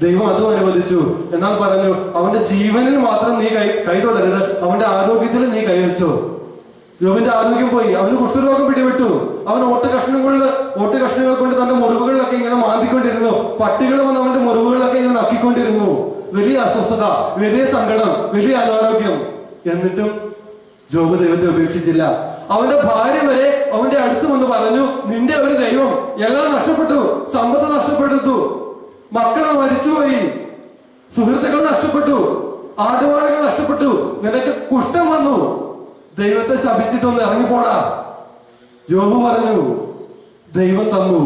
ദൈവം അതും അനുവദിച്ചു. എന്നാൽ പറഞ്ഞു, അവന്റെ ജീവനിൽ മാത്രം നീ കൈ തൊടരുത്, അവന്റെ ആരോഗ്യത്തിൽ നീ കൈവച്ചോ. യോബിന്റെ ആരോഗ്യം പോയി, അവന് കുഷ്ഠരോഗം പിടിപെട്ടു. അവൻ ഓട്ട് കഷ്ണങ്ങൾ കൊണ്ട് തന്റെ മുറിവുകളിലൊക്കെ ഇങ്ങനെ മാന്തിക്കൊണ്ടിരുന്നു. പട്ടികൾ വന്ന് അവന്റെ മുറിവുകളിലൊക്കെ ഇങ്ങനെ നക്കിക്കൊണ്ടിരുന്നു. വലിയ അസ്വസ്ഥത, വലിയ സങ്കടം, വലിയ അനാരോഗ്യം. എന്നിട്ടും ജോബ് ദൈവത്തെ ഉപേക്ഷിച്ചില്ല. അവന്റെ ഭാര്യ വരെ അവന്റെ അടുത്ത് വന്ന് പറഞ്ഞു, നിന്റെ ഒരു ദൈവം എല്ലാം നഷ്ടപ്പെട്ടു, സമ്പത്ത് നഷ്ടപ്പെട്ടു, മക്കൾ മരിച്ചുപോയി, സുഹൃത്തുക്കൾ നഷ്ടപ്പെട്ടു, ആടുമാടുകൾ നഷ്ടപ്പെട്ടു, നിനക്ക് കുഷ്ഠം വന്നു, ദൈവത്തെ ശപിച്ചിട്ടൊന്ന് ഇറങ്ങിപ്പോടാ. ജോബ് പറഞ്ഞു, ദൈവം തന്നു,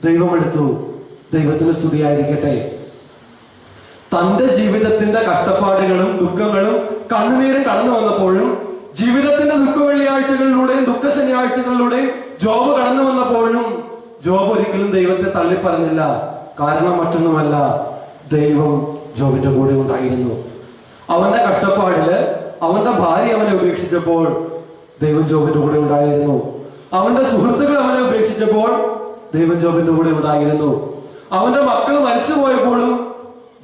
ദൈവം എടുത്തു, ദൈവത്തിന് സ്തുതിയായിരിക്കട്ടെ. തന്റെ ജീവിതത്തിന്റെ കഷ്ടപ്പാടുകളും ദുഃഖങ്ങളും കണ്ണുനീരും കടന്നു വന്നപ്പോഴും, ജീവിതത്തിന്റെ ദുഃഖ വെള്ളിയാഴ്ചകളിലൂടെയും ദുഃഖ ശനിയാഴ്ചകളിലൂടെയും ജോബ് കടന്നു വന്നപ്പോഴും ജോബ് ഒരിക്കലും ദൈവത്തെ തള്ളിപ്പറഞ്ഞില്ല. കാരണം മറ്റൊന്നുമല്ല, ദൈവം ജോബിന്റെ കൂടെ ഉണ്ടായിരുന്നു. അവന്റെ കഷ്ടപ്പാടില് അവന്റെ ഭാര്യ അവനെ ഉപേക്ഷിച്ചപ്പോൾ ദൈവം ജോബിന്റെ കൂടെ ഉണ്ടായിരുന്നു. അവന്റെ സുഹൃത്തുക്കൾ അവനെ ഉപേക്ഷിച്ചപ്പോൾ ദൈവം ജോബിന്റെ കൂടെ ഉണ്ടായിരുന്നു. അവന്റെ മക്കൾ മരിച്ചു പോയപ്പോഴും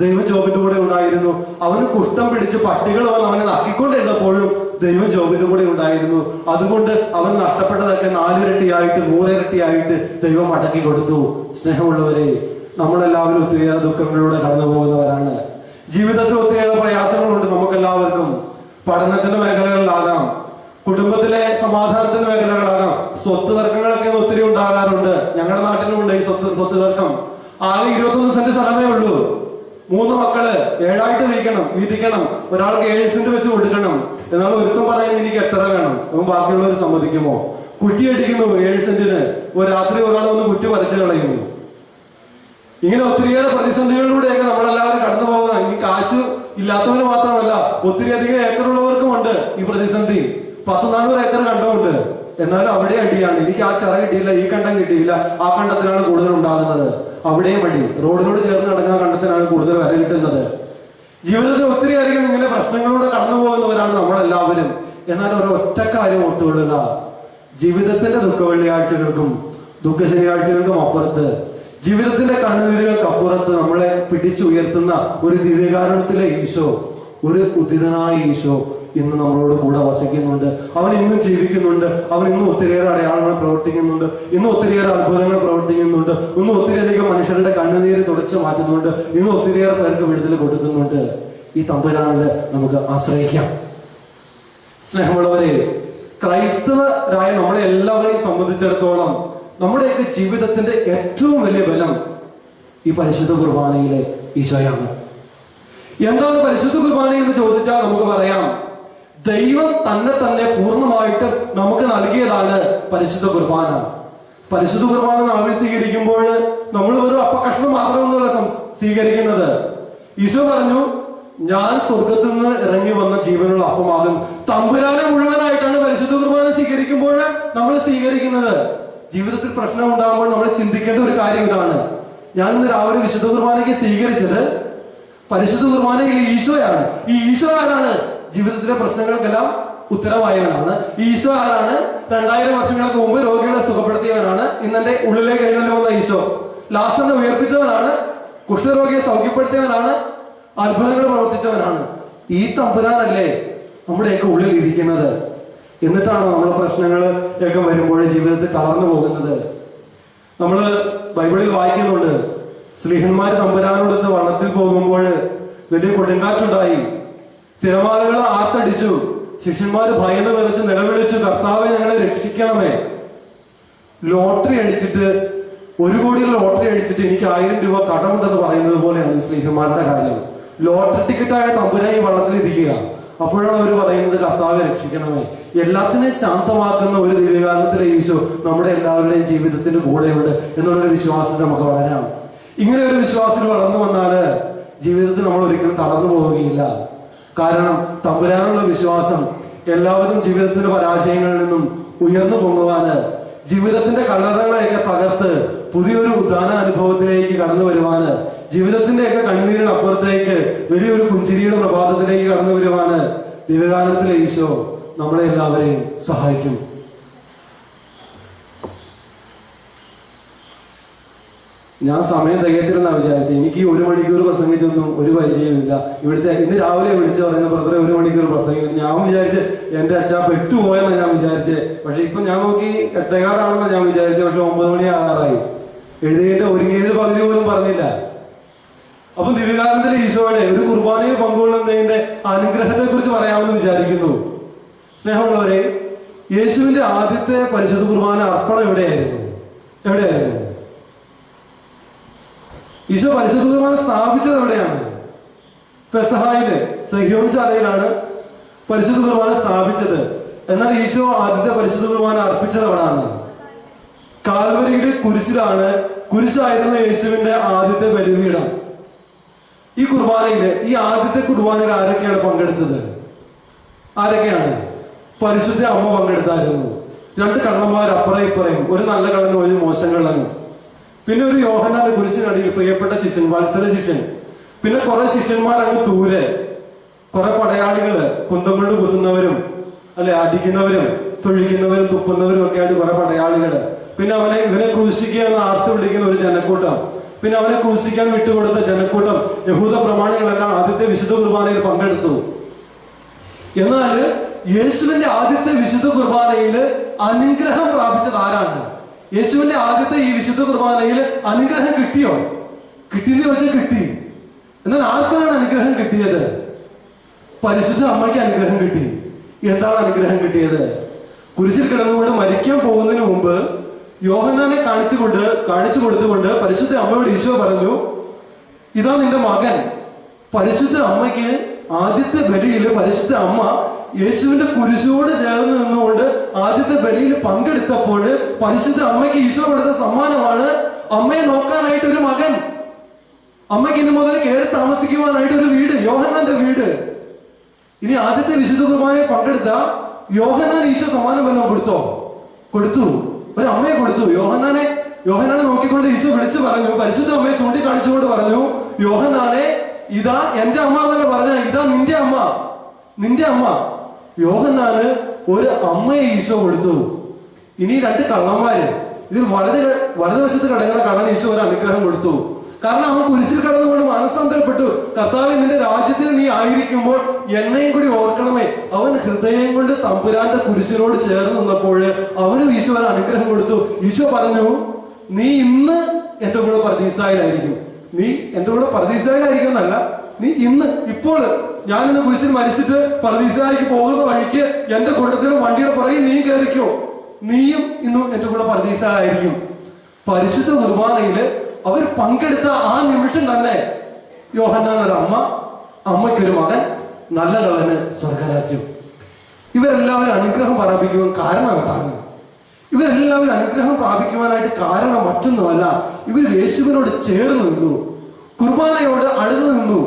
ദൈവം ജോബിന്റെ കൂടെ ഉണ്ടായിരുന്നു. അവന് കുഷ്ഠം പിടിച്ച് പട്ടികൾ വന്ന് അവനെ നക്കിക്കൊണ്ടിരുന്നപ്പോഴും ദൈവം ജോബിന്റെ കൂടെ ഉണ്ടായിരുന്നു. അതുകൊണ്ട് അവൻ നഷ്ടപ്പെട്ടതൊക്കെ 4 ഇരട്ടിയായിട്ട് 100 ഇരട്ടിയായിട്ട് ദൈവം മടക്കി കൊടുത്തു. സ്നേഹമുള്ളവരെ, നമ്മളെല്ലാവരും ഒത്തിരിയേറെ ദുഃഖങ്ങളിലൂടെ കടന്നു പോകുന്നവരാണ്. ജീവിതത്തിൽ ഒത്തിരിയേറെ പ്രയാസങ്ങളുണ്ട് നമുക്കെല്ലാവർക്കും. പഠനത്തിന്റെ മേഖലകളിലാകാം, കുടുംബത്തിലെ സമാധാനത്തിന്റെ മേഖലകളാകാം, സ്വത്ത് തർക്കങ്ങളൊക്കെ ഒത്തിരി ഉണ്ടാകാറുണ്ട്. ഞങ്ങളുടെ നാട്ടിലുമുണ്ട് ഈ സ്വത്ത് തർക്കം. ആകെ 21 സെന്റ് സ്ഥലമേ ഉള്ളൂ. 3 മക്കള് 7ആയിട്ട് വീതിക്കണം. ഒരാൾക്ക് 7 സെന്റ് വെച്ച് കൊടുക്കണം. എന്നാൽ ഒരുത്തം പറയുന്നത് എനിക്ക് എത്ര വേണം, അപ്പം ബാക്കിയുള്ളവർ സമ്മതിക്കുമോ? കുറ്റി അടിക്കുന്നു 7 സെന്റിന്. ഒരു രാത്രി ഒരാൾ വന്ന് കുറ്റി പറിച്ചു കളയുന്നു. ഇങ്ങനെ ഒത്തിരിയേറെ പ്രതിസന്ധികളിലൂടെയൊക്കെ നമ്മളെല്ലാവരും കടന്നു പോകുന്ന, ഇനി കാശ് ഇല്ലാത്തവന് മാത്രമല്ല, ഒത്തിരി അധികം ഏക്കറുള്ളവർക്കും ഉണ്ട് ഈ പ്രതിസന്ധി. 100-400 ഏക്കർ കണ്ടമുണ്ട്. എന്നാലും അവിടെ അടിയാണ്. എനിക്ക് ആ ചിറ കിട്ടിയില്ല, ഈ കണ്ടം കിട്ടിയില്ല, ആ കണ്ടത്തിലാണ് കൂടുതൽ ഉണ്ടാകുന്നത്. അവിടെയും അടി. റോഡിനോട് ചേർന്ന് നടക്കുന്ന കണ്ടത്തിനാണ് കൂടുതൽ വില കിട്ടുന്നത്. ജീവിതത്തിൽ ഒത്തിരി അധികം ഇങ്ങനെ പ്രശ്നങ്ങളിലൂടെ കടന്നു പോകുന്നവരാണ് നമ്മളെല്ലാവരും. എന്നാൽ ഒരൊറ്റ കാര്യം ഓർത്തുകൊള്ളുക, ജീവിതത്തിന്റെ ദുഃഖ വെള്ളിയാഴ്ചകൾക്കും ദുഃഖ ശനിയാഴ്ചകൾക്കും അപ്പുറത്ത്, ജീവിതത്തിന്റെ കണ്ണുനീരുകൾക്ക് അപ്പുറത്ത് നമ്മളെ പിടിച്ചുയർത്തുന്ന ഒരു ദിവ്യകാരുണ്യത്തിലെ ഈശോ, ഒരു ഉദിതനായ ഈശോ ഇന്ന് നമ്മളോട് കൂടെ വസിക്കുന്നുണ്ട്. അവൻ ഇന്നും ജീവിക്കുന്നുണ്ട്. അവൻ ഇന്നും ഒത്തിരിയേറെ അടയാളങ്ങൾ പ്രവർത്തിക്കുന്നുണ്ട്. ഇന്നും ഒത്തിരിയേറെ അത്ഭുതങ്ങൾ പ്രവർത്തിക്കുന്നുണ്ട്. ഇന്നും ഒത്തിരിയധികം മനുഷ്യരുടെ കണ്ണുനീര് തുടച്ചു മാറ്റുന്നുണ്ട്. ഇന്നും ഒത്തിരിയേറെ പേർക്ക് വിടുതൽ കൊടുക്കുന്നുണ്ട്. ഈ തമ്പുരാനില് നമുക്ക് ആശ്രയിക്കാം. സ്നേഹമുള്ളവരെ, ക്രൈസ്തവരായ നമ്മളെ എല്ലാവരെയും സംബന്ധിച്ചിടത്തോളം നമ്മുടെയൊക്കെ ജീവിതത്തിന്റെ ഏറ്റവും വലിയ ബലം ഈ പരിശുദ്ധ കുർബാനയിലെ ഈശോയാണ്. എന്താണ് പരിശുദ്ധ കുർബാന എന്ന് ചോദിച്ചാൽ നമുക്ക് പറയാം, ദൈവം തന്നെ പൂർണ്ണമായിട്ട് നമുക്ക് നൽകിയതാണ് പരിശുദ്ധ കുർബാന. പരിശുദ്ധ കുർബാന നാവിൽ സ്വീകരിക്കുമ്പോൾ നമ്മൾ ഒരു അപ്പക്കഷ്ണം മാത്രമൊന്നുമല്ല സ്വീകരിക്കുന്നത്. ഈശോ പറഞ്ഞു, ഞാൻ സ്വർഗത്തിൽ നിന്ന് ഇറങ്ങി വന്ന ജീവനുള്ള അപ്പമാകും. തമ്പുരാനെ മുഴുവനായിട്ടാണ് പരിശുദ്ധ കുർബാന സ്വീകരിക്കുമ്പോൾ നമ്മൾ സ്വീകരിക്കുന്നത്. ജീവിതത്തിൽ പ്രശ്നം ഉണ്ടാകുമ്പോൾ നമ്മൾ ചിന്തിക്കേണ്ട ഒരു കാര്യം ഇതാണ്. ഞാൻ ഇന്ന് രാവിലെ വിശുദ്ധ കുർബാനയ്ക്ക് സ്വീകരിച്ചത് പരിശുദ്ധ കുർബാനയിൽ ഈശോയാണ്. ഈ ഈശോ ആരാണ്? ജീവിതത്തിലെ പ്രശ്നങ്ങൾക്കെല്ലാം ഉത്തരവായവനാണ്. ഈ ഈശോ ആരാണ്? 2000 വർഷങ്ങൾക്ക് മുമ്പ് രോഗികളെ സുഖപ്പെടുത്തിയവനാണ്. ഇന്നെന്റെ ഉള്ളിലേക്ക് എഴുന്നള്ളി വന്ന ഈശോ. ലാസറിനെ ഉയർപ്പിച്ചവനാണ്. കുഷ്ഠരോഗിയെ സൗഖ്യപ്പെടുത്തിയവനാണ്. അത്ഭുതങ്ങൾ പ്രവർത്തിച്ചവനാണ്. ഈ തമ്പുരാനല്ലേ നമ്മുടെയൊക്കെ ഉള്ളിൽ ഇരിക്കുന്നത്? എന്നിട്ടാണോ നമ്മളെ പ്രശ്നങ്ങൾ ഒക്കെ വരുമ്പോൾ ജീവിതത്തിൽ തളർന്നു പോകുന്നത്? നമ്മള് ബൈബിളിൽ വായിക്കുന്നുണ്ട്, സ്ലീഹന്മാര് തമ്പുരാനോടൊത്ത് വള്ളത്തിൽ പോകുമ്പോൾ വലിയ കൊടുങ്കാറ്റുണ്ടായി, തിരമാലകൾ ആർത്തടിച്ചു, ശിഷ്യന്മാര് ഭയന്ന് വിറച്ച് നിലവിളിച്ചു, കർത്താവെ ഞങ്ങളെ രക്ഷിക്കണമേ. ലോട്ടറി അടിച്ചിട്ട് 1 കോടി ലോട്ടറി അടിച്ചിട്ട് എനിക്ക് 1000 രൂപ കടമുണ്ടെന്ന് പറയുന്നത് പോലെയാണ് സ്ലീഹന്മാരുടെ കാര്യം. ലോട്ടറി ടിക്കറ്റായ തമ്പുരാൻ ഈ വള്ളത്തിൽ ഇരിക്കുക. അപ്പോഴാണ് അവർ പറയുന്നത്, കർത്താവെ രക്ഷിക്കണമേ. എല്ലാത്തിനെയും ശാന്തമാക്കുന്ന ഒരു ദിവ്യകാരണത്തിലെ ഈശോ നമ്മുടെ എല്ലാവരുടെയും ജീവിതത്തിന്റെ കൂടെയുണ്ട് എന്നുള്ളൊരു വിശ്വാസത്തിൽ നമുക്ക് വളരാം. ഇങ്ങനെ ഒരു വിശ്വാസത്തിൽ വളർന്നു വന്നാല് ജീവിതത്തിൽ നമ്മൾ ഒരിക്കലും തളർന്നു പോവുകയില്ല. കാരണം തമ്പുരാനുള്ള വിശ്വാസം എല്ലാവരും ജീവിതത്തിന്റെ പരാജയങ്ങളിൽ നിന്നും ഉയർന്നു പൊങ്ങുവാന്, ജീവിതത്തിന്റെ കള്ളറകളെയൊക്കെ തകർത്ത് പുതിയൊരു ഉദ്ധാന അനുഭവത്തിലേക്ക് കടന്നു വരുവാന്, ജീവിതത്തിന്റെയൊക്കെ കണ്ണുനീരിനപ്പുറത്തേക്ക് വലിയൊരു പുഞ്ചിരിയുടെ പ്രഭാതത്തിലേക്ക് കടന്നു വരുവാന് ദിവ്യകാരണത്തിലെ ഈശോ നമ്മളെ എല്ലാവരെയും സഹായിക്കും. ഞാൻ സമയം തികയത്തില്ലെന്നാണ് വിചാരിച്ചത്. എനിക്ക് 1 മണിക്കൂർ പ്രസംഗിച്ചൊന്നും ഒരു പരിചയമില്ല. ഇവിടുത്തെ ഇന്ന് രാവിലെ വിളിച്ചു പറയുന്ന ബ്രദറെ 1 മണിക്കൂർ പ്രസംഗിക്കും. ഞാൻ വിചാരിച്ച് എന്റെ അച്ഛാ പെട്ടുപോയെന്നാണ് ഞാൻ വിചാരിച്ചത്. പക്ഷെ ഇപ്പൊ ഞാൻ നോക്കി 8:15 ഞാൻ വിചാരിച്ചത്. പക്ഷെ 9 മണി ആകാറായി. എഴുതിയിട്ട് ഒരുങ്ങിയതിൽ പകുതി പോലും പറഞ്ഞില്ല. അപ്പൊ ദിവ്യകാരണത്തിലെ ഈശോയുടെ ഒരു കുർബാനയിൽ പങ്കുകൊള്ളുന്നതിന്റെ അനുഗ്രഹത്തെ കുറിച്ച് പറയാമെന്ന് വിചാരിക്കുന്നു. സ്നേഹമുള്ളവരെ, യേശുവിന്റെ ആദ്യത്തെ പരിശുദ്ധ കുർബാന അർപ്പണം എവിടെയായിരുന്നു? ഈശോ പരിശുദ്ധ കുർബാന സ്ഥാപിച്ചത് എവിടെയാണ്? പെസഹായില് സഹ്യോൻ ശാലയിലാണ് പരിശുദ്ധ കുർബാന സ്ഥാപിച്ചത്. എന്നാൽ ഈശോ ആദ്യത്തെ പരിശുദ്ധ കുർബാന അർപ്പിച്ചത് എവിടാണ്? കാൽവരിയുടെ കുരിശിലാണ്. കുരിശായിരുന്നു യേശുവിന്റെ ആദ്യത്തെ ബലിപീഠം. ഈ കുർബാനയില്, ഈ ആദ്യത്തെ കുർബാനയിൽ ആരൊക്കെയാണ് പങ്കെടുത്തത്? ആരൊക്കെയാണ്? പരിശുദ്ധ അമ്മ പങ്കെടുത്തായിരുന്നു. 2 കള്ളന്മാർ അപ്പുറം ഇപ്പുറയും, ഒരു നല്ല കള്ളനും ഒരു മോശം കള്ളനും. പിന്നെ ഒരു യോഹന്നാന്റെ കുരിശിനടിയിൽ പ്രിയപ്പെട്ട ശിഷ്യൻ, വത്സല ശിഷ്യൻ. പിന്നെ കുറെ ശിഷ്യന്മാർ അങ്ങ് ദൂരെ, കുറെ പടയാളികള്, കുന്തം കൊണ്ട് കുത്തുന്നവരും അല്ലെ അടിക്കുന്നവരും തൊഴിക്കുന്നവരും തുപ്പുന്നവരും ഒക്കെ ആയിട്ട് കുറെ പടയാളികള്. പിന്നെ ഇവനെ ക്രൂശിക്കുക എന്ന് ആർത്ത് വിളിക്കുന്ന ഒരു ജനക്കൂട്ടം. പിന്നെ അവനെ ക്രൂശിക്കാൻ വിട്ടുകൊടുത്ത ജനക്കൂട്ടം. യഹൂദ പ്രമാണികളെല്ലാം ആദ്യത്തെ വിശുദ്ധ കുർബാനയിൽ പങ്കെടുത്തു. എന്നാൽ യേശുവിന്റെ ആദ്യത്തെ വിശുദ്ധ കുർബാനയിൽ അനുഗ്രഹം പ്രാപിച്ചത് ആരാണ്? യേശുവിന്റെ ആദ്യത്തെ ഈ വിശുദ്ധ കുർബാനയിൽ അനുഗ്രഹം കിട്ടിയോ? കിട്ടിയെന്ന് ചോദിച്ചാൽ കിട്ടി. എന്നാൽ ആർക്കാണ് അനുഗ്രഹം കിട്ടിയത്? പരിശുദ്ധ അമ്മയ്ക്ക് അനുഗ്രഹം കിട്ടി. എന്താണ് അനുഗ്രഹം കിട്ടിയത്? കുരിശിൽ കിടന്നുകൊണ്ട് മരിക്കാൻ പോകുന്നതിന് മുമ്പ് യോഹന്നാനെ കാണിച്ചു കൊടുത്തുകൊണ്ട് പരിശുദ്ധ അമ്മയോട് ഈശോ പറഞ്ഞു, ഇതാ നിന്റെ മകൻ. പരിശുദ്ധ അമ്മയ്ക്ക് ആദ്യത്തെ ബലിയില് പരിശുദ്ധ അമ്മ യേശുവിന്റെ കുരിശോട് ചേർന്ന് നിന്നുകൊണ്ട് ആദ്യത്തെ ബലിയിൽ പങ്കെടുത്തപ്പോൾ പരിശുദ്ധ അമ്മയ്ക്ക് ഈശോ കൊടുത്ത സമ്മാനമാണ് അമ്മയെ നോക്കാനായിട്ട് ഒരു മകൻ. അമ്മയ്ക്ക് ഇന്ന് മുതൽ കയറി താമസിക്കുവാനായിട്ട് ഒരു വീട്, യോഹന്നാന്റെ വീട്. ഇനി ആദ്യത്തെ വിശുദ്ധ കുർബാനയിൽ പങ്കെടുത്ത യോഹന്നാൻ ഈശോ സമ്മാനം വല്ലതും കൊടുത്തു. ഒരു അമ്മയെ കൊടുത്തു. യോഹന്നാനെ നോക്കിക്കൊണ്ട് ഈശോ വിളിച്ചു പറഞ്ഞു, പരിശുദ്ധ അമ്മയെ ചൂണ്ടിക്കാണിച്ചുകൊണ്ട് പറഞ്ഞു, യോഹന്നാനെ ഇതാ എന്റെ അമ്മ എന്നല്ല പറഞ്ഞ, ഇതാ നിന്റെ അമ്മ. യോഹന്നാന് ഒരു അമ്മയെ ഈശോ കൊടുത്തു. ഇനി 2 കള്ളന്മാര്, ഇതിൽ വലതുവശത്ത് കിടക്കുന്ന കള്ളൻ ഈശോ ഒരു അനുഗ്രഹം കൊടുത്തു. കാരണം അവൻ കുരിശിൽ കിടന്നുകൊണ്ട് മാനസാന്തരപ്പെട്ടു. കർത്താവേ, നിന്റെ രാജ്യത്തിൽ നീ ആയിരിക്കുമ്പോൾ എന്നെയും കൂടി ഓർക്കണമേ. അവൻ ഹൃദയം കൊണ്ട് തമ്പുരാന്റെ കുരിശിനോട് ചേർന്ന് നിന്നപ്പോൾ അവനും ഈശോ ഒരു അനുഗ്രഹം കൊടുത്തു. ഈശോ പറഞ്ഞു, നീ ഇന്ന് എന്റെ കൂടെ പർദീസായിലായിരിക്കും. നീ എന്റെ കൂടെ പർദീസായിലായിരിക്കും എന്നല്ല, നീ ഇപ്പോൾ ഞാനിന്ന് കുരിശിൽ മരിച്ചിട്ട് പർദീസായിക്ക് പോകുന്ന വഴിക്ക് എന്റെ കൂട്ടത്തിലും വണ്ടിയുടെ പുറകെ നീ കയറിക്കോ. നീയും ഇന്നും എന്റെ കൂടെ പർദീസായിലായിരിക്കും. പരിശുദ്ധ കുർബാനയില് അവർ പങ്കെടുത്ത ആ നിമിഷം തന്നെ യോഹന്നാൻ ഒരു അമ്മയ്ക്കൊരു മകൻ, നല്ല കള്ളന് സ്വർഗരാജ്യം. ഇവരെല്ലാവരും അനുഗ്രഹം പ്രാപിക്കുവാൻ കാരണം എന്താണ്? ഇവരെല്ലാവരും അനുഗ്രഹം പ്രാപിക്കുവാനായിട്ട് കാരണം മറ്റൊന്നുമല്ല, ഇവർ യേശുവിനോട് ചേർന്ന് നിന്നു, കുർബാനയോട് അടുത്ത് നിന്നു,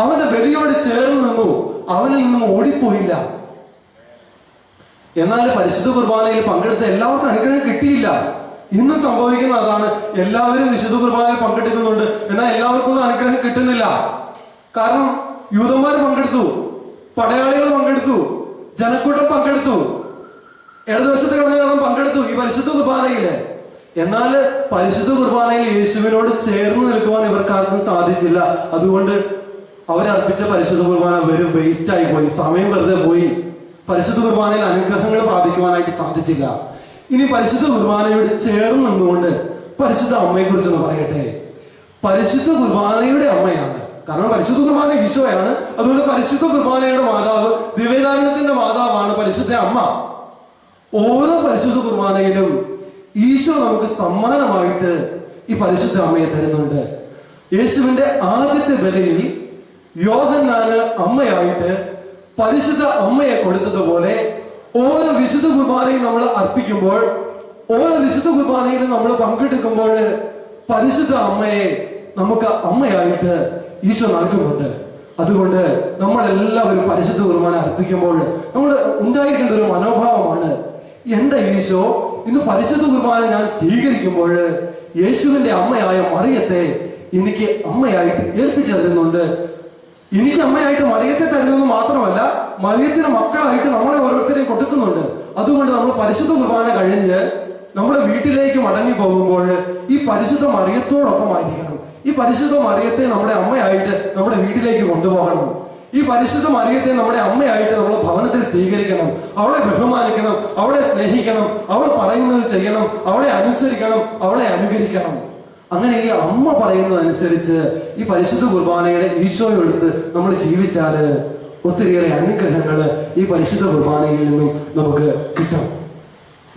അവന്റെ ബലിയോട് ചേർന്ന് നിന്നു, അവനിൽ നിന്നും ഓടിപ്പോയില്ല. എന്നാൽ പരിശുദ്ധ കുർബാനയിൽ പങ്കെടുത്ത എല്ലാവർക്കും അനുഗ്രഹം കിട്ടിയില്ല. ഇന്ന് സംഭവിക്കുന്ന അതാണ്. എല്ലാവരും വിശുദ്ധ കുർബാനയിൽ പങ്കെടുക്കുന്നുണ്ട്, എന്നാൽ എല്ലാവർക്കും ഒന്നും അനുഗ്രഹം കിട്ടുന്നില്ല. കാരണം യൂതന്മാർ പങ്കെടുത്തു, പടയാളികൾ പങ്കെടുത്തു, ജനക്കൂട്ടം പങ്കെടുത്തു, ഇടതുവശത്ത് കിടന്നവരും പങ്കെടുത്തു ഈ പരിശുദ്ധ കുർബാനയില്. എന്നാൽ പരിശുദ്ധ കുർബാനയിൽ യേശുവിനോട് ചേർന്ന് നിൽക്കുവാൻ ഇവർക്കാർക്കും സാധിച്ചില്ല. അതുകൊണ്ട് അവരർപ്പിച്ച പരിശുദ്ധ കുർബാന വെറും വേസ്റ്റ് ആയി പോയി, സമയം വെറുതെ പോയി. പരിശുദ്ധ കുർബാനയിൽ അനുഗ്രഹങ്ങൾ പ്രാപിക്കുവാനായിട്ട് സാധിച്ചില്ല. ഇനി പരിശുദ്ധ കുർബാനയോട് ചേർന്ന് നിന്നുകൊണ്ട് പരിശുദ്ധ അമ്മയെ കുറിച്ചൊന്ന് പറയട്ടെ. പരിശുദ്ധ കുർബാനയുടെ അമ്മയാണ്. കാരണം പരിശുദ്ധ കുർബാന ഈശോയാണ്. അതുകൊണ്ട് പരിശുദ്ധ കുർബാനയുടെ മാതാവ്, ദിവ്യകാരുണ്യത്തിന്റെ മാതാവാണ് പരിശുദ്ധ അമ്മ. ഓരോ പരിശുദ്ധ കുർബാനയിലും ഈശോ നമുക്ക് സമ്മാനമായിട്ട് ഈ പരിശുദ്ധ അമ്മയെ തരുന്നുണ്ട്. യേശുവിന്റെ ആദ്യത്തെ ബലിയിൽ യോഹന്നാന് അമ്മയായിട്ട് പരിശുദ്ധ അമ്മയെ കൊടുത്തതുപോലെ ഓരോ വിശുദ്ധ കുർബാനയും നമ്മൾ അർപ്പിക്കുമ്പോൾ, ഓരോ വിശുദ്ധ കുർബാനയിലും നമ്മൾ പങ്കെടുക്കുമ്പോൾ പരിശുദ്ധ അമ്മയെ നമുക്ക് അമ്മയായിട്ട് ഈശോ നൽകുന്നുണ്ട്. അതുകൊണ്ട് നമ്മളെല്ലാവരും പരിശുദ്ധ കുർബാന അർപ്പിക്കുമ്പോൾ നമ്മൾ ഉണ്ടായിരിക്കേണ്ട ഒരു മനോഭാവമാണ്, എന്റെ ഈശോ ഇന്ന് പരിശുദ്ധ കുർബാന ഞാൻ സ്വീകരിക്കുമ്പോൾ യേശുവിന്റെ അമ്മയായ മറിയത്തെ എനിക്ക് അമ്മയായിട്ട് ഏൽപ്പിച്ചു തരുന്നുണ്ട്. എനിക്ക് അമ്മയായിട്ട് മറിയത്തെ തരുന്നത് മാത്രമല്ല, മറിയത്തിന് മക്കളായിട്ട് നമ്മളെ ഓരോരുത്തരെയും കൊടുക്കുന്നുണ്ട്. അതുകൊണ്ട് നമ്മൾ പരിശുദ്ധ കുർബാന കഴിഞ്ഞ് നമ്മുടെ വീട്ടിലേക്ക് മടങ്ങി പോകുമ്പോൾ ഈ പരിശുദ്ധ മറിയത്തോടൊപ്പമായിരിക്കണം. ഈ പരിശുദ്ധ മറിയത്തെ നമ്മുടെ അമ്മയായിട്ട് നമ്മുടെ വീട്ടിലേക്ക് കൊണ്ടുപോകണം. ഈ പരിശുദ്ധ മറിയത്തെ നമ്മുടെ അമ്മയായിട്ട് നമ്മൾ ഭവനത്തിൽ സ്വീകരിക്കണം. അവളെ ബഹുമാനിക്കണം, അവളെ സ്നേഹിക്കണം, അവൾ പറയുന്നത് ചെയ്യണം, അവളെ അനുസരിക്കണം, അവളെ അനുകരിക്കണം. അങ്ങനെ ഈ അമ്മ പറയുന്നതനുസരിച്ച് ഈ പരിശുദ്ധ കുർബാനയുടെ ഈശോയെടുത്ത് നമ്മൾ ജീവിച്ചാല് ഒത്തിരിയേറെ അനുഗ്രഹങ്ങൾ ഈ പരിശുദ്ധ കുർബാനയിൽ നിന്നും നമുക്ക് കിട്ടും.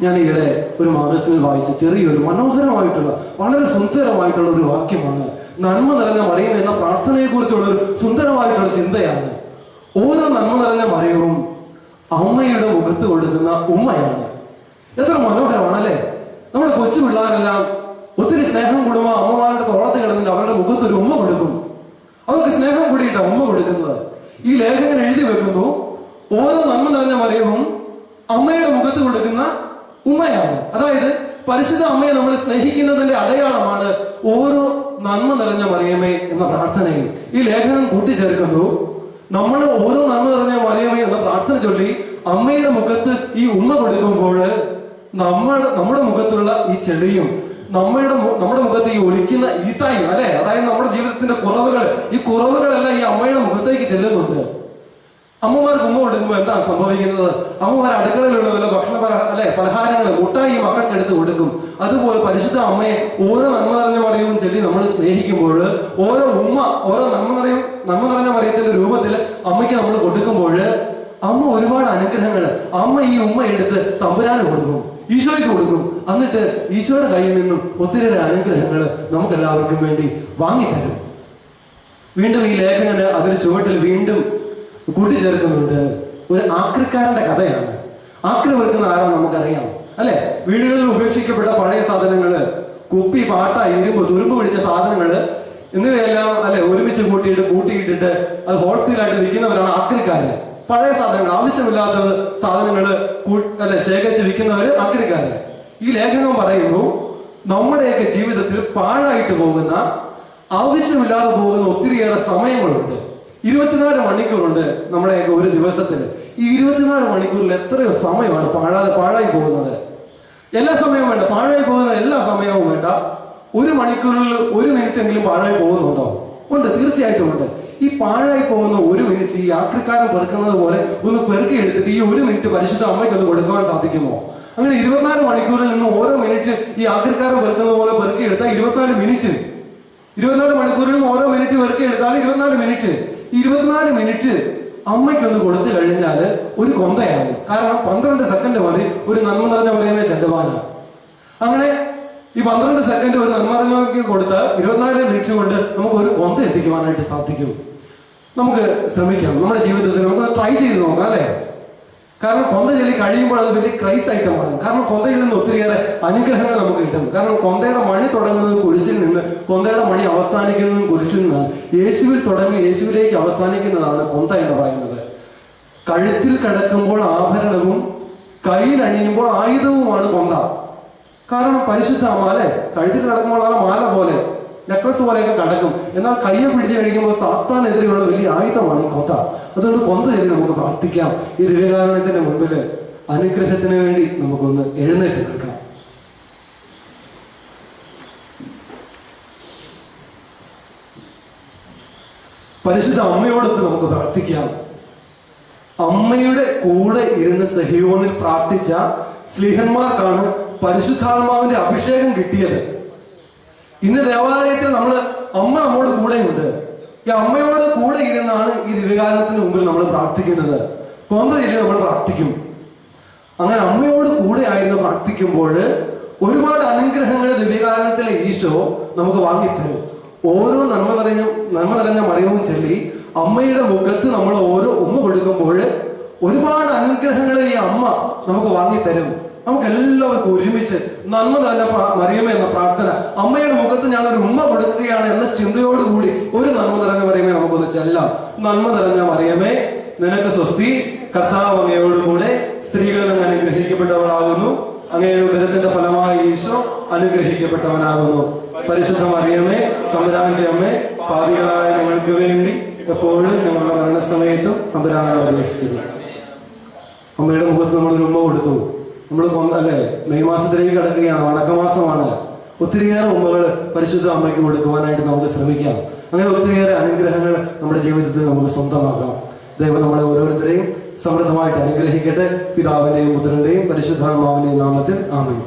ഞാൻ ഈയിടെ ഒരു മാഗസിനിൽ വായിച്ച ചെറിയൊരു മനോഹരമായിട്ടുള്ള വളരെ സുന്ദരമായിട്ടുള്ള ഒരു വാക്യമാണ്. നന്മ നിറഞ്ഞ മറിയം എന്ന പ്രാർത്ഥനയെ കുറിച്ചുള്ള ഒരു സുന്ദരമായിട്ടുള്ള ചിന്തയാണ്. ഓരോ നന്മ നിറഞ്ഞ മറിയവും അമ്മയുടെ മുഖത്ത് കൊടുക്കുന്ന ഉമ്മയാണ്. എത്ര മനോഹരമാണ് അല്ലെ? നമ്മുടെ കൊച്ചു പിള്ളേരെല്ലാം ഒത്തിരി സ്നേഹം കൂടുമ്പോൾ അമ്മമാരുടെ തോളത്ത് കിടന്നിട്ട് അവരുടെ മുഖത്ത് ഒരു ഉമ്മ കൊടുക്കും. അവർക്ക് സ്നേഹം കൂടിയിട്ടാണ് ഉമ്മ കൊടുക്കുന്നത്. ഈ ലേഖകൻ എഴുതി വെക്കുന്നു, ഓരോ നന്മ നിറഞ്ഞ മറിയവും അമ്മയുടെ മുഖത്ത് കൊടുക്കുന്ന ഉമ്മയാണ്. അതായത് പരിശുദ്ധ അമ്മയെ നമ്മൾ സ്നേഹിക്കുന്നതിന്റെ അടയാളമാണ് ഓരോ നന്മ നിറഞ്ഞ മറിയമേ എന്ന പ്രാർത്ഥനയും. ഈ ലേഖനം കൂട്ടിച്ചേർക്കുന്നു, നമ്മൾ ഓരോ നന്മ നിറഞ്ഞ മറിയമേ എന്ന പ്രാർത്ഥന ചൊല്ലി അമ്മയുടെ മുഖത്ത് ഈ ഉമ്മ കൊടുക്കുമ്പോൾ നമ്മുടെ മുഖത്തുള്ള ഈ ചെളിയും നമ്മുടെ മുഖത്ത് ഈ ഒലിക്കുന്ന ഈത്തായും അല്ലെ, അതായത് നമ്മുടെ ജീവിതത്തിന്റെ കുറവുകൾ, ഈ കുറവുകളെല്ലാം ഈ അമ്മയുടെ മുഖത്തേക്ക് ചെല്ലുന്നുണ്ട്. അമ്മമാർക്ക് ഉമ്മ കൊടുക്കുമ്പോൾ എന്താണ് സംഭവിക്കുന്നത്? അമ്മമാർ അടുക്കളയിലുള്ള വല്ല പലഹാരങ്ങൾ മുട്ടായി മക്കൾക്ക് എടുത്ത് കൊടുക്കും. അതുപോലെ പരിശുദ്ധ അമ്മയെ ഓരോ നന്മ നിറഞ്ഞ മറിയവും ചൊല്ലി നമ്മൾ സ്നേഹിക്കുമ്പോൾ ഓരോ നന്മ നിറഞ്ഞ മറിയത്തിന്റെ രൂപത്തിൽ അമ്മയ്ക്ക് നമ്മൾ കൊടുക്കുമ്പോൾ അമ്മ ഒരുപാട് അനുഗ്രഹങ്ങൾ അമ്മ ഈ ഉമ്മ എടുത്ത് തമ്പുരാന് കൊടുക്കും, ഈശോയ്ക്ക് കൊടുക്കും. എന്നിട്ട് ഈശോയുടെ കയ്യിൽ നിന്നും ഒത്തിരി അനുഗ്രഹങ്ങൾ നമുക്ക് എല്ലാവർക്കും വേണ്ടി വാങ്ങിത്തരും. വീണ്ടും ഈ ലേഖകന് അതിന് ചുവട്ടിൽ വീണ്ടും കൂട്ടിച്ചേർക്കുന്നുണ്ട്, ഒരു ആക്രിക്കാരന്റെ കഥയാണ്. ആക്രി വെക്കുന്ന ആരാണ് നമുക്കറിയാം അല്ലെ? വീടുകളിൽ ഉപേക്ഷിക്കപ്പെട്ട പഴയ സാധനങ്ങള്, കുപ്പി, പാട്ട, ഇരുമ്പ്, തുരുമ്പ് പിടിച്ച സാധനങ്ങള് എന്നിവയെല്ലാം അല്ലെ ഒരുമിച്ച് കൂട്ടിയിട്ടിട്ട് അത് ഹോൾസെയിലായിട്ട് വിൽക്കുന്നവരാണ് ആക്രിക്കാര്. പഴയ സാധനങ്ങൾ, ആവശ്യമില്ലാത്ത സാധനങ്ങള് ശേഖരിച്ച് വിൽക്കുന്നവര് ആക്രിക്കാര്. ഈ ലേഖനം പറയുന്നു, നമ്മുടെയൊക്കെ ജീവിതത്തിൽ പാഴായിട്ട് പോകുന്ന, ആവശ്യമില്ലാതെ പോകുന്ന ഒത്തിരിയേറെ സമയങ്ങളുണ്ട്. 24 മണിക്കൂറുണ്ട് നമ്മുടെയൊക്കെ ഒരു ദിവസത്തിൽ. ഈ 24 മണിക്കൂറിൽ എത്രയോ സമയമാണ് പാഴായി പോകുന്നത്. എല്ലാ സമയവും വേണ്ട, പാഴായി പോകുന്ന എല്ലാ സമയവും വേണ്ട. 1 മണിക്കൂറിൽ 1 മിനിറ്റ് എങ്കിലും പാഴായി പോകുന്നുണ്ടോ? ഉണ്ട്, തീർച്ചയായിട്ടും ഉണ്ട്. ഈ പാഴായി പോകുന്ന 1 മിനിറ്റ് ഈ ആക്രിക്കാരൻ പെറുക്കുന്നത് പോലെ ഒന്ന് പെറുക്കി എടുത്തിട്ട് ഈ 1 മിനിറ്റ് പരിശുദ്ധ അമ്മയ്ക്ക് ഒന്ന് കൊടുക്കുവാൻ സാധിക്കുമോ? അങ്ങനെ 24 മണിക്കൂറിൽ നിന്ന് ഓരോ മിനിറ്റ് ഈ ആക്രിക്കാരൻ പെറുക്കുന്ന പോലെ പെറുക്കി എടുത്താൽ 24 മിനിറ്റ്. 24 മണിക്കൂറിൽ നിന്ന് ഓരോ മിനിറ്റ് പെറുക്കി എടുത്താൽ 24 മിനിറ്റ്. 24 മിനിറ്റ് അമ്മയ്ക്കൊന്ന് കൊടുത്തു കഴിഞ്ഞാൽ ഒരു കൊന്തയാകും. കാരണം 12 സെക്കൻഡ് മതി ഒരു നന്മ നിറഞ്ഞ മറിയമേ ചെല്ലുവാനാണ്. അങ്ങനെ ഈ 12 സെക്കൻഡ് ഒരു നന്മ നിറഞ്ഞവർക്ക് കൊടുത്താൽ 24 മിനിറ്റ് കൊണ്ട് നമുക്ക് ഒരു കൊന്ത എത്തിക്കുവാനായിട്ട് സാധിക്കും. നമുക്ക് ശ്രമിക്കാം, നമ്മുടെ ജീവിതത്തിൽ നമുക്ക് ട്രൈ ചെയ്ത് നോക്കാം അല്ലെ? കാരണം കൊന്ത ചൊല്ലി കഴിയുമ്പോൾ അത് വലിയ ക്രൈസ് ആയിട്ട് മാറും. കാരണം കൊന്തയിൽ നിന്ന് ഒത്തിരിയേറെ അനുഗ്രഹങ്ങൾ നമുക്ക് കിട്ടും. കാരണം കൊന്തയുടെ മണി തുടങ്ങുന്നത് കുരിശിൽ നിന്ന്, കൊന്തയുടെ മണി അവസാനിക്കുന്നതും കുരിശിൽ നിന്നാണ്. യേശുവിൽ തുടങ്ങി യേശുവിലേക്ക് അവസാനിക്കുന്നതാണ് കൊന്ത എന്ന് പറയുന്നത്. കഴുത്തിൽ കിടക്കുമ്പോൾ ആഭരണവും കയ്യിൽ അണിയുമ്പോൾ ആയുധവുമാണ് കൊന്ത. കാരണം പരിശുദ്ധ മാല കഴുത്തിൽ കിടക്കുമ്പോൾ ആ മാല പോലെ നെക്ലസ് പോലെയൊക്കെ കിടക്കും. എന്നാൽ കയ്യെ പിടിച്ച് കഴിക്കുമ്പോൾ സാത്താനെതിരെയുള്ള വലിയ ആയുധമാണ് ഈ കൊന്ത. അതുകൊണ്ട് കൊന്ത ചൊല്ലി നമുക്ക് പ്രാർത്ഥിക്കാം. ഈ ദിവ്യകാരുണ്യത്തിന്റെ മുമ്പിൽ അനുഗ്രഹത്തിന് വേണ്ടി നമുക്കൊന്ന് എഴുന്നേറ്റ് നിൽക്കാം. പരിശുദ്ധ അമ്മയോടൊത്ത് നമുക്ക് പ്രാർത്ഥിക്കാം. അമ്മയുടെ കൂടെ ഇരുന്ന് സഹിയോനിൽ പ്രാർത്ഥിച്ച സ്ലീഹന്മാർക്കാണ് പരിശുദ്ധാത്മാവിന്റെ അഭിഷേകം കിട്ടിയത്. ഇന്ന് ദേവാലയത്തിൽ അമ്മ നമ്മോട് കൂടെയുണ്ട്. ഈ അമ്മയോട് കൂടെ ഇരുന്നാണ് ഈ ദിവ്യകാരണത്തിന് മുമ്പിൽ നമ്മൾ പ്രാർത്ഥിക്കുന്നത്. കൊന്ത ചൊല്ലി നമ്മൾ പ്രാർത്ഥിക്കും. അങ്ങനെ അമ്മയോട് കൂടെ ആയിരുന്നു പ്രാർത്ഥിക്കുമ്പോൾ ഒരുപാട് അനുഗ്രഹങ്ങൾ ദിവ്യകാരണത്തിലെ ഈശോ നമുക്ക് വാങ്ങിത്തരും. ഓരോ നന്മ നിറഞ്ഞ മറിയവും ചൊല്ലി അമ്മയുടെ മുഖത്ത് നമ്മൾ ഓരോ ഉമ്മ കൊടുക്കുമ്പോൾ ഒരുപാട് അനുഗ്രഹങ്ങൾ ഈ അമ്മ നമുക്ക് വാങ്ങിത്തരും. നമുക്ക് എല്ലാവർക്കും ഒരുമിച്ച് നന്മ നിറഞ്ഞ മറിയമേ എന്ന പ്രാർത്ഥന, അമ്മയുടെ മുഖത്ത് ഞാനൊരു ഉമ്മ കൊടുക്കുകയാണ് എന്ന ചിന്തയോടുകൂടി ഒരു നന്മ നിറഞ്ഞ മറിയമേ നമുക്കൊന്ന് ചെല്ലാം. നന്മ നിറഞ്ഞ മറിയമേ, നിനക്ക് സ്വസ്തി, കർത്താവ് അങ്ങയോടുകൂടെ സ്ത്രീകളിൽ അങ്ങ് അനുഗ്രഹിക്കപ്പെട്ടവളാകുന്നു. അങ്ങയുടെ ഉദരത്തിന്റെ ഫലമായി ഈശോ അനുഗ്രഹിക്കപ്പെട്ടവനാകുന്നു. പരിശുദ്ധ മറിയമേ, തമ്പുരാന്റെ അമ്മേ, പാപികളായ ഞങ്ങൾക്ക് വേണ്ടി എപ്പോഴും ഞങ്ങളുടെ മരണസമയത്തും തമ്പുരാനോട് അപേക്ഷിച്ചിരുന്നു. അമ്മയുടെ മുഖത്ത് നമ്മളൊരു ഉമ്മ കൊടുത്തു. നമ്മൾ അല്ലെ മെയ് മാസത്തിലേക്ക് കിടക്കുകയാണ്, വണക്കമാസമാണ്. ഒത്തിരിയേറെ ഉമ്മകൾ പരിശുദ്ധ അമ്മയ്ക്ക് കൊടുക്കുവാനായിട്ട് നമുക്ക് ശ്രമിക്കാം. അങ്ങനെ ഒത്തിരിയേറെ അനുഗ്രഹങ്ങൾ നമ്മുടെ ജീവിതത്തിൽ നമുക്ക് സ്വന്തമാക്കാം. ദൈവം നമ്മളെ ഓരോരുത്തരെയും സമൃദ്ധമായിട്ട് അനുഗ്രഹിക്കട്ടെ. പിതാവിന്റെയും പുത്രന്റെയും പരിശുദ്ധാത്മാവിന്റെയും നാമത്തിൽ ആമേൻ.